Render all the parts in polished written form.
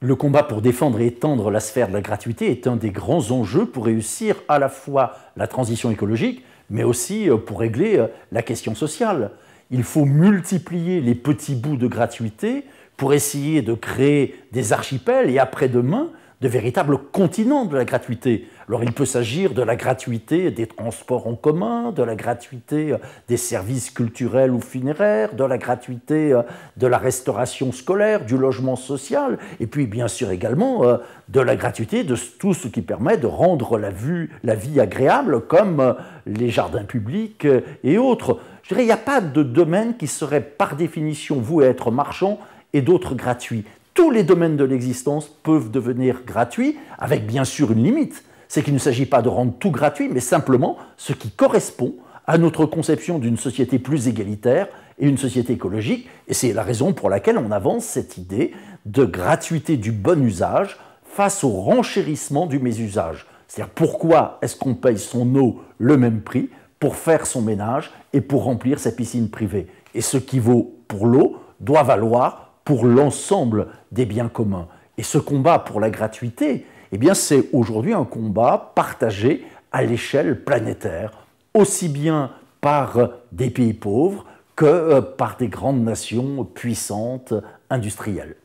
Le combat pour défendre et étendre la sphère de la gratuité est un des grands enjeux pour réussir à la fois la transition écologique, mais aussi pour régler la question sociale. Il faut multiplier les petits bouts de gratuité pour essayer de créer des archipels et après-demain de véritables continents de la gratuité. Alors il peut s'agir de la gratuité des transports en commun, de la gratuité des services culturels ou funéraires, de la gratuité de la restauration scolaire, du logement social, et puis bien sûr également de la gratuité de tout ce qui permet de rendre la vie agréable, comme les jardins publics et autres. Je dirais, il n'y a pas de domaine qui serait par définition voué à être marchand et d'autres gratuits. Tous les domaines de l'existence peuvent devenir gratuits, avec bien sûr une limite. C'est qu'il ne s'agit pas de rendre tout gratuit, mais simplement ce qui correspond à notre conception d'une société plus égalitaire et une société écologique. Et c'est la raison pour laquelle on avance cette idée de gratuité du bon usage face au renchérissement du mésusage. C'est-à-dire, pourquoi est-ce qu'on paye son eau le même prix pour faire son ménage et pour remplir sa piscine privée? Et ce qui vaut pour l'eau doit valoir pour l'ensemble des biens communs. Et ce combat pour la gratuité, eh bien, c'est aujourd'hui un combat partagé à l'échelle planétaire, aussi bien par des pays pauvres que par des grandes nations puissantes, industrielles.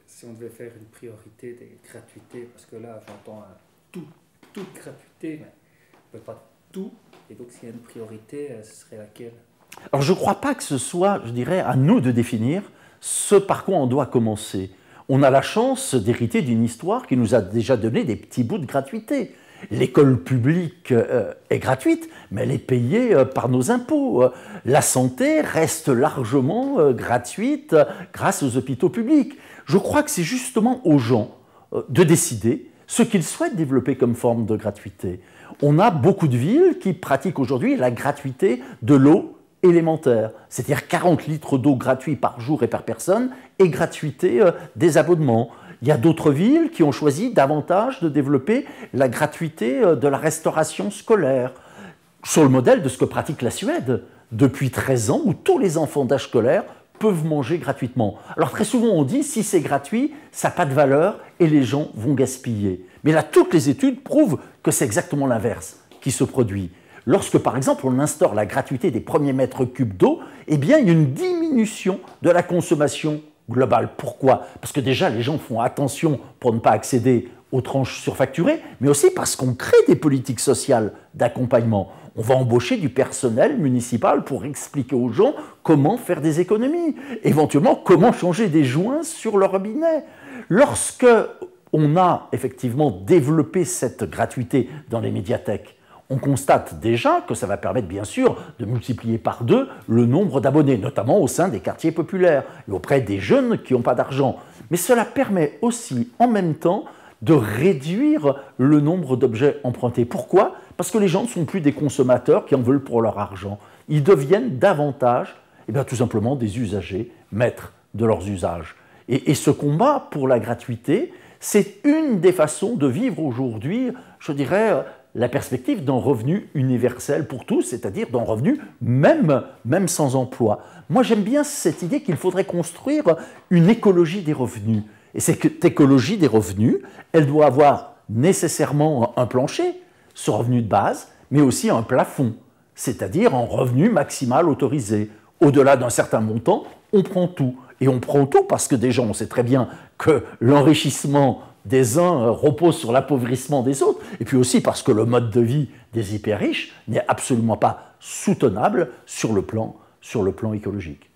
Si on devait faire une priorité des gratuités, parce que là, j'entends toute gratuité, mais on ne peut pas tout, et donc s'il y a une priorité, ce serait laquelle? Alors je ne crois pas que ce soit, je dirais, à nous de définir ce par quoi on doit commencer. On a la chance d'hériter d'une histoire qui nous a déjà donné des petits bouts de gratuité. L'école publique est gratuite, mais elle est payée par nos impôts. La santé reste largement gratuite grâce aux hôpitaux publics. Je crois que c'est justement aux gens de décider ce qu'ils souhaitent développer comme forme de gratuité. On a beaucoup de villes qui pratiquent aujourd'hui la gratuité de l'eau élémentaire, c'est-à-dire 40 litres d'eau gratuits par jour et par personne, et gratuité des abonnements. Il y a d'autres villes qui ont choisi davantage de développer la gratuité de la restauration scolaire, sur le modèle de ce que pratique la Suède depuis 13 ans, où tous les enfants d'âge scolaire peuvent manger gratuitement. Alors très souvent on dit, si c'est gratuit, ça n'a pas de valeur et les gens vont gaspiller. Mais là, toutes les études prouvent que c'est exactement l'inverse qui se produit. Lorsque, par exemple, on instaure la gratuité des premiers mètres cubes d'eau, eh bien, il y a une diminution de la consommation globale. Pourquoi? Parce que déjà, les gens font attention pour ne pas accéder aux tranches surfacturées, mais aussi parce qu'on crée des politiques sociales d'accompagnement. On va embaucher du personnel municipal pour expliquer aux gens comment faire des économies, éventuellement comment changer des joints sur le robinet. Lorsque on a effectivement développé cette gratuité dans les médiathèques, on constate déjà que ça va permettre bien sûr de multiplier par 2 le nombre d'abonnés, notamment au sein des quartiers populaires et auprès des jeunes qui n'ont pas d'argent. Mais cela permet aussi en même temps de réduire le nombre d'objets empruntés. Pourquoi? Parce que les gens ne sont plus des consommateurs qui en veulent pour leur argent. Ils deviennent davantage, tout simplement, des usagers, maîtres de leurs usages. Et ce combat pour la gratuité, c'est une des façons de vivre aujourd'hui, je dirais, la perspective d'un revenu universel pour tous, c'est-à-dire d'un revenu même sans emploi. Moi, j'aime bien cette idée qu'il faudrait construire une écologie des revenus. Et cette écologie des revenus, elle doit avoir nécessairement un plancher, ce revenu de base, mais aussi un plafond, c'est-à-dire un revenu maximal autorisé. Au-delà d'un certain montant, on prend tout. Et on prend tout parce que déjà, on sait très bien que l'enrichissement des uns repose sur l'appauvrissement des autres, et puis aussi parce que le mode de vie des hyper riches n'est absolument pas soutenable sur le plan écologique.